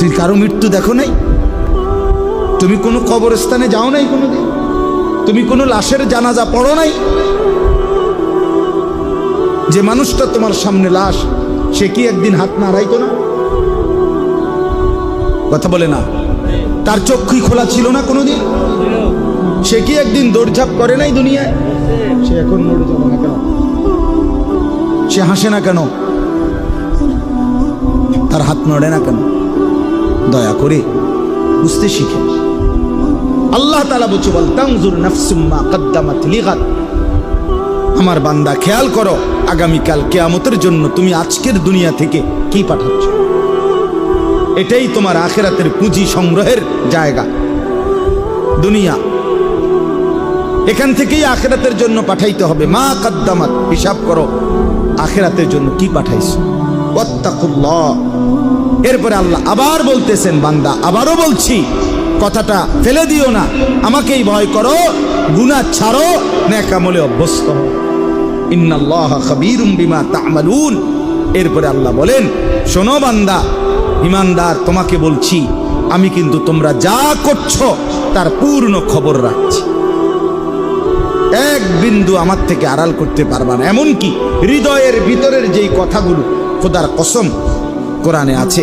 তুমি কারো মৃত্যু দেখো নাই? তুমি কোনো কবরস্থানে যাও নাই কোনোদিন? তুমি কোনো লাশের জানাজা পড়ো নাই? যে মানুষটা তোমার সামনে লাশ, সে কি একদিন হাত নাড়াইতো না? কথা বলে না? তার চক্ষুই খোলা ছিল না কোনোদিন? সে কি একদিন দৌড়ঝাঁপ করে নাই দুনিয়ায়? সে এখন নড়ে যাবে না কেন? সে হাসে না কেন? তার হাত নড়ে না কেন? দয়া করে বুঝতে শিখে। আল্লাহ তাআলা বলছে, বল তানজুর নাফসুম মা কদ্দামাত লিগাদ। আমার বান্দা, খেয়াল করো আগামীকাল কিয়ামতের জন্য তুমি আজকের দুনিয়া থেকে কি পাঠাচ্ছ। এটাই তোমার আখিরাতের পুঁজি সংগ্রহের জায়গা। দুনিয়া, এখান থেকেই আখিরাতের জন্য পাঠাইতে হবে। মা কদ্দামাত, হিসাব করো আখিরাতের জন্য কি পাঠাইছো। ওয়াত্তাকুল্লাহ। এরপরে আল্লাহ আবার বলতেছেন, বান্দা আবারও বলছি, কথাটা ফেলে দিও না, আমাকেই ভয় করো, গুনাহ ছাড়ো, নেক আমলে অভ্যস্ত হও। ইন্নাল্লাহা খাবীরুম বিমা তা'মালুন। এরপরে আল্লাহ বলেন, শোনো বান্দা ঈমানদার, তোমাকে বলছি আমি কিন্তু তোমরা যা করছো তার পূর্ণ খবর রাখছি। এক বিন্দু আমার থেকে আড়াল করতে পারবা না। এমনকি হৃদয়ের ভিতরের যেই কথাগুলো, খোদার কসম কোরআনে আছে,